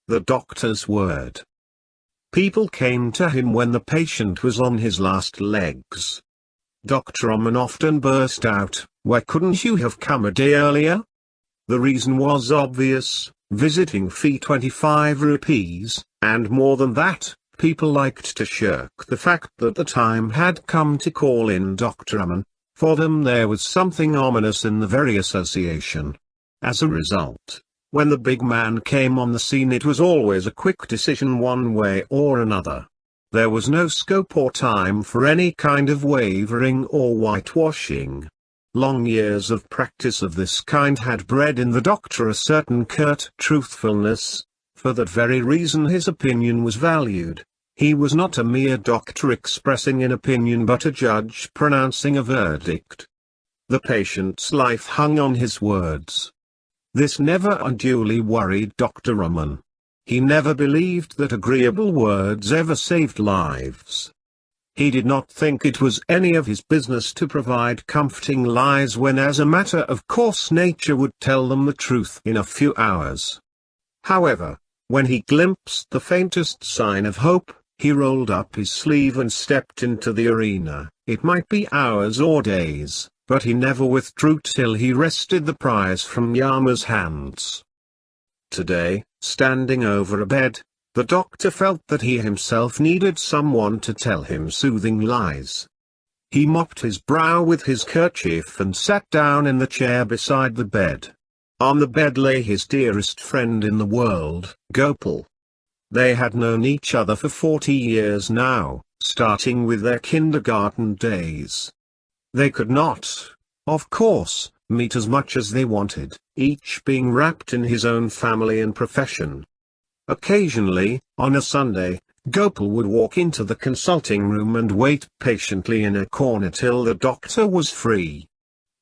The doctor's word. People came to him when the patient was on his last legs. Dr. Raman often burst out, "Why couldn't you have come a day earlier?" The reason was obvious: visiting fee 25 rupees, and more than that, people liked to shirk the fact that the time had come to call in Dr. Raman. For them there was something ominous in the very association. As a result, when the big man came on the scene, it was always a quick decision one way or another. There was no scope or time for any kind of wavering or whitewashing. Long years of practice of this kind had bred in the doctor a certain curt truthfulness. For that very reason his opinion was valued. He was not a mere doctor expressing an opinion, but a judge pronouncing a verdict. The patient's life hung on his words. This never unduly worried Dr. Raman. He never believed that agreeable words ever saved lives. He did not think it was any of his business to provide comforting lies when as a matter of course nature would tell them the truth in a few hours. However, when he glimpsed the faintest sign of hope, he rolled up his sleeve and stepped into the arena. It might be hours or days, but he never withdrew till he wrested the prize from Yama's hands. Today, standing over a bed, the doctor felt that he himself needed someone to tell him soothing lies. He mopped his brow with his kerchief and sat down in the chair beside the bed. On the bed lay his dearest friend in the world, Gopal. They had known each other for 40 years now, starting with their kindergarten days. They could not, of course, meet as much as they wanted, each being wrapped in his own family and profession. Occasionally, on a Sunday, Gopal would walk into the consulting room and wait patiently in a corner till the doctor was free.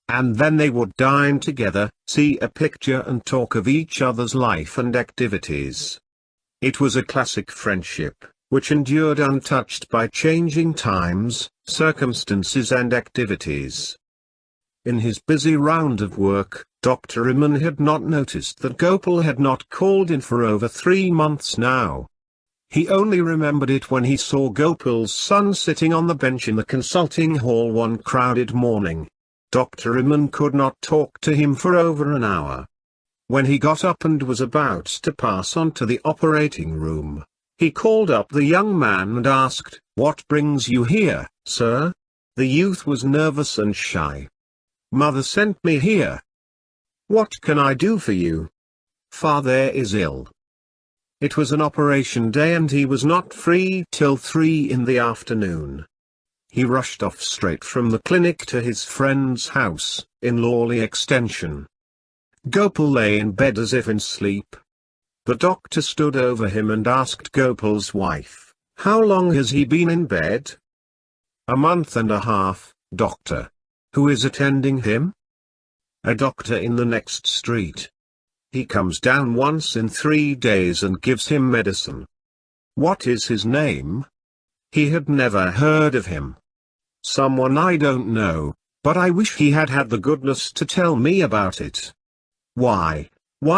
And then they would dine together, see a picture and talk of each other's life and activities. It was a classic friendship, which endured untouched by changing times, circumstances and activities. In his busy round of work, Dr. Raman had not noticed that Gopal had not called in for over 3 months now. He only remembered it when he saw Gopal's son sitting on the bench in the consulting hall one crowded morning. Dr. Raman could not talk to him for over an hour. When he got up and was about to pass on to the operating room, he called up the young man and asked, "What brings you here, sir?" The youth was nervous and shy. "Mother sent me here." "What can I do for you?" "Father is ill." It was an operation day and he was not free till 3 in the afternoon. He rushed off straight from the clinic to his friend's house, in Lawley Extension. Gopal lay in bed as if in sleep. The doctor stood over him and asked Gopal's wife, "How long has he been in bed?" "A month and a half, doctor." "Who is attending him?" "A doctor in the next street. He comes down once in 3 days and gives him medicine." "What is his name?" He had never heard of him. "Someone I don't know, but I wish he had had the goodness to tell me about it." Why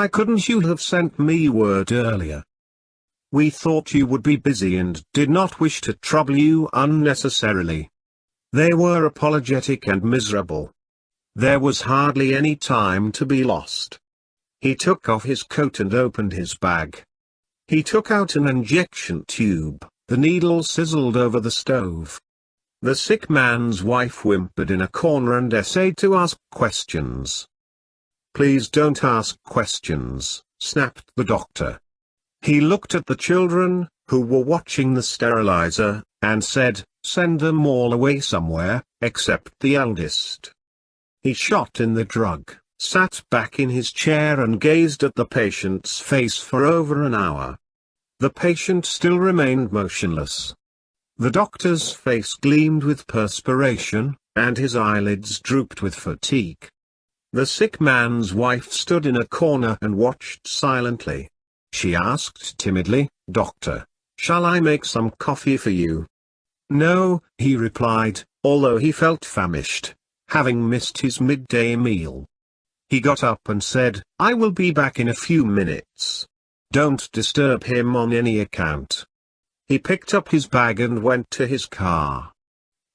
couldn't you have sent me word earlier?" "We thought you would be busy and did not wish to trouble you unnecessarily." They were apologetic and miserable. There was hardly any time to be lost. He took off his coat and opened his bag. He took out an injection tube. The needle sizzled over the stove. The sick man's wife whimpered in a corner and essayed to ask questions. "Please don't ask questions," snapped the doctor. He looked at the children, who were watching the sterilizer, and said, "Send them all away somewhere, except the eldest." He shot in the drug, sat back in his chair and gazed at the patient's face for over an hour. The patient still remained motionless. The doctor's face gleamed with perspiration, and his eyelids drooped with fatigue. The sick man's wife stood in a corner and watched silently. She asked timidly, "Doctor, shall I make some coffee for you?" "No," he replied, although he felt famished, having missed his midday meal. He got up and said, "I will be back in a few minutes." Don't disturb him on any account." He picked up his bag and went to his car.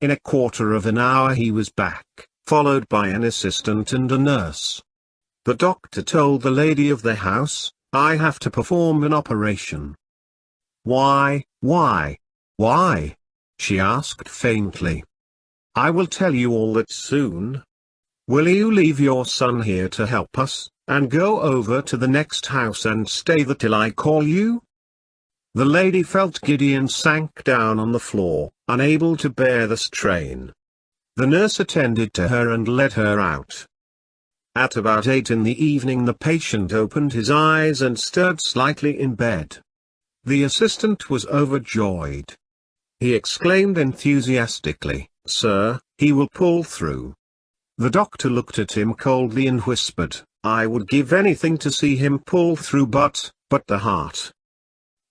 In a quarter of an hour he was back, followed by an assistant and a nurse. The doctor told the lady of the house, "I have to perform an operation." Why, she asked faintly. "I will tell you all that soon. Will you leave your son here to help us, and go over to the next house and stay there till I call you?" The lady felt giddy and sank down on the floor, unable to bear the strain. The nurse attended to her and led her out. At about 8 in the evening the patient opened his eyes and stirred slightly in bed. The assistant was overjoyed. He exclaimed enthusiastically, "Sir, he will pull through." The doctor looked at him coldly and whispered, "I would give anything to see him pull through, but the heart.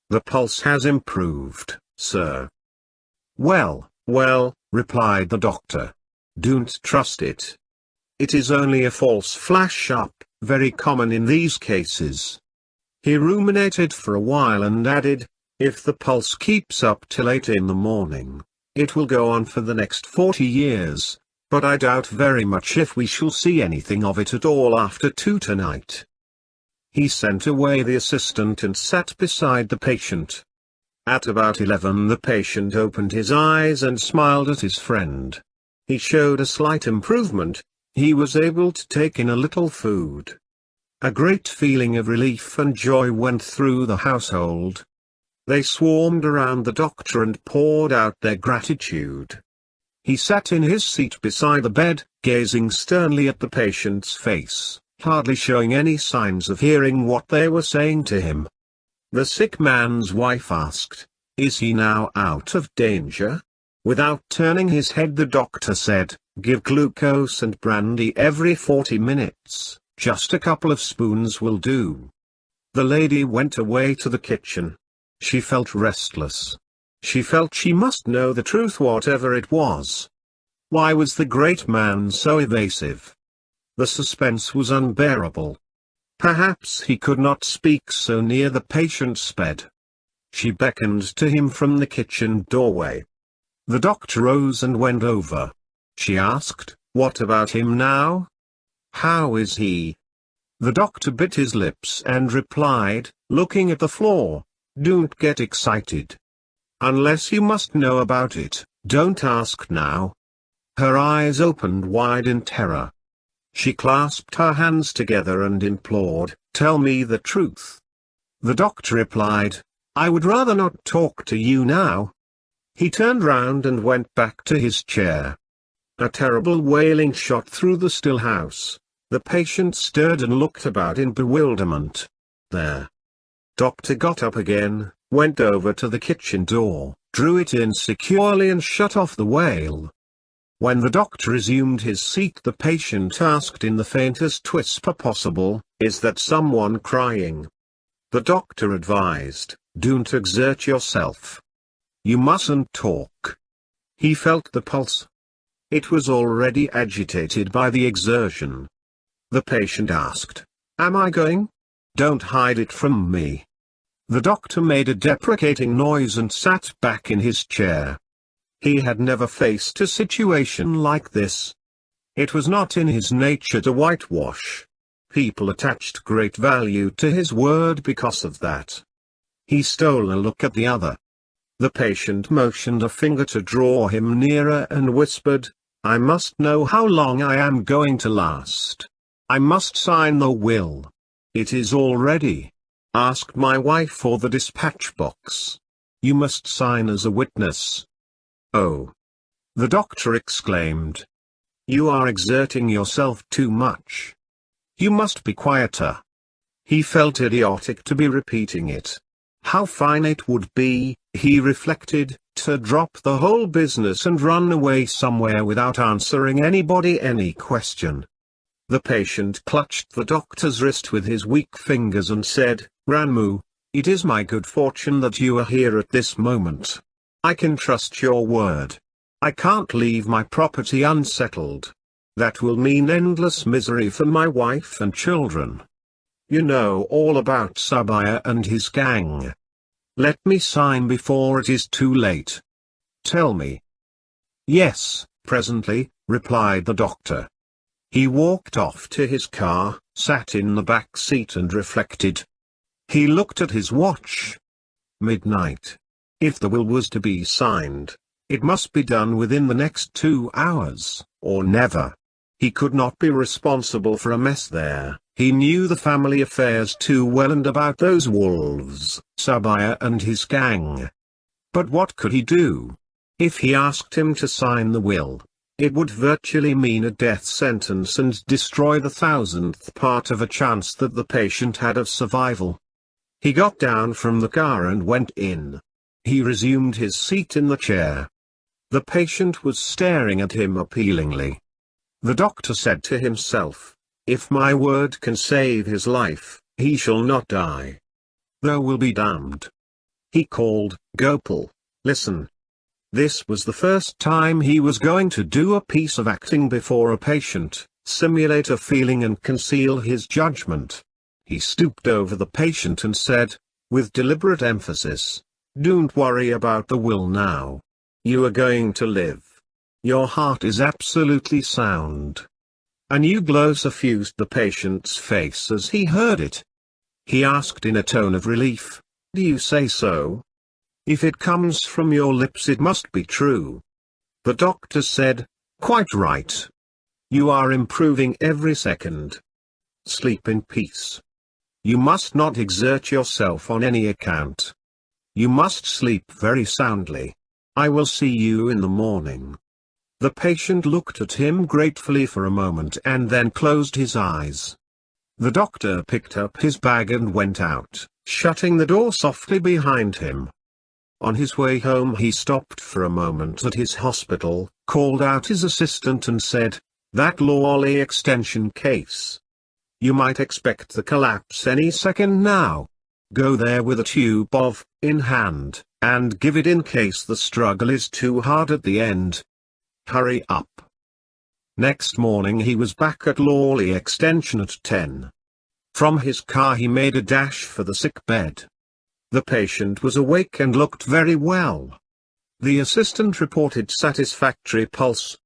The pulse has improved, sir." Well, replied the doctor. "Don't trust it. It is only a false flash-up, very common in these cases." He ruminated for a while and added, "If the pulse keeps up till 8 in the morning, it will go on for the next 40 years, but I doubt very much if we shall see anything of it at all after 2 tonight." He sent away the assistant and sat beside the patient. At about 11 the patient opened his eyes and smiled at his friend. He showed a slight improvement. He was able to take in a little food. A great feeling of relief and joy went through the household. They swarmed around the doctor and poured out their gratitude. He sat in his seat beside the bed, gazing sternly at the patient's face, hardly showing any signs of hearing what they were saying to him. The sick man's wife asked, "Is he now out of danger?" Without turning his head the doctor said, "Give glucose and brandy every 40 minutes, just a couple of spoons will do." The lady went away to the kitchen. She felt restless. She felt she must know the truth, whatever it was. Why was the great man so evasive? The suspense was unbearable. Perhaps he could not speak so near the patient's bed. She beckoned to him from the kitchen doorway. The doctor rose and went over. She asked, "What about him now? How is he?" The doctor bit his lips and replied, looking at the floor, "Don't get excited. Unless you must know about it, don't ask now." Her eyes opened wide in terror. She clasped her hands together and implored, "Tell me the truth." The doctor replied, "I would rather not talk to you now." He turned round and went back to his chair. A terrible wailing shot through the still house. The patient stirred and looked about in bewilderment. There. Doctor got up again, went over to the kitchen door, drew it in securely and shut off the wail. When the doctor resumed his seat the patient asked in the faintest whisper possible, "Is that someone crying?" The doctor advised, "Don't exert yourself. You mustn't talk." He felt the pulse. It was already agitated by the exertion. The patient asked, "Am I going? Don't hide it from me." The doctor made a deprecating noise and sat back in his chair. He had never faced a situation like this. It was not in his nature to whitewash. People attached great value to his word because of that. He stole a look at the other. The patient motioned a finger to draw him nearer and whispered, "I must know how long I am going to last. I must sign the will. It is all ready. Ask my wife for the dispatch box. You must sign as a witness." "Oh!" the doctor exclaimed. "You are exerting yourself too much. You must be quieter." He felt idiotic to be repeating it. How fine it would be, he reflected, to drop the whole business and run away somewhere without answering anybody any question. The patient clutched the doctor's wrist with his weak fingers and said, "Ranmu, it is my good fortune that you are here at this moment. I can trust your word. I can't leave my property unsettled. That will mean endless misery for my wife and children. You know all about Sabaya and his gang. Let me sign before it is too late. Tell me. Yes, presently, replied the doctor. He walked off to his car, sat in the back seat and reflected. He looked at his watch. Midnight. If the will was to be signed, it must be done within the next 2 hours, or never. He could not be responsible for a mess there. He knew the family affairs too well and about those wolves, Sabaya and his gang. But what could he do? If he asked him to sign the will, it would virtually mean a death sentence and destroy the 1,000th part of a chance that the patient had of survival. He got down from the car and went in. He resumed his seat in the chair. The patient was staring at him appealingly. The doctor said to himself, if my word can save his life, he shall not die. Thou will be damned. He called, Gopal, listen. This was the first time he was going to do a piece of acting before a patient, simulate a feeling and conceal his judgment. He stooped over the patient and said, with deliberate emphasis, don't worry about the will now. You are going to live. Your heart is absolutely sound. A new glow suffused the patient's face as he heard it. He asked in a tone of relief, do you say so? If it comes from your lips it must be true. The doctor said, quite right. You are improving every second. Sleep in peace. You must not exert yourself on any account. You must sleep very soundly. I will see you in the morning. The patient looked at him gratefully for a moment and then closed his eyes. The doctor picked up his bag and went out, shutting the door softly behind him. On his way home he stopped for a moment at his hospital, called out his assistant and said, that Lawley extension case. You might expect the collapse any second now. Go there with a tube of, in hand, and give it in case the struggle is too hard at the end. Hurry up. Next morning he was back at Lawley Extension at 10. From his car he made a dash for the sick bed. The patient was awake and looked very well. The assistant reported satisfactory pulse.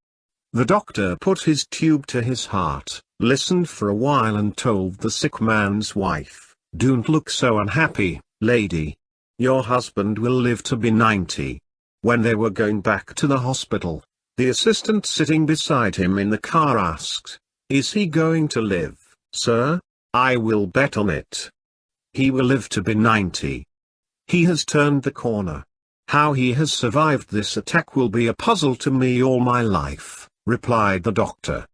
The doctor put his tube to his heart, listened for a while and told the sick man's wife, don't look so unhappy, lady. Your husband will live to be 90. When they were going back to the hospital, the assistant sitting beside him in the car asked, is he going to live, sir? I will bet on it. He will live to be 90. He has turned the corner. How he has survived this attack will be a puzzle to me all my life, replied the doctor.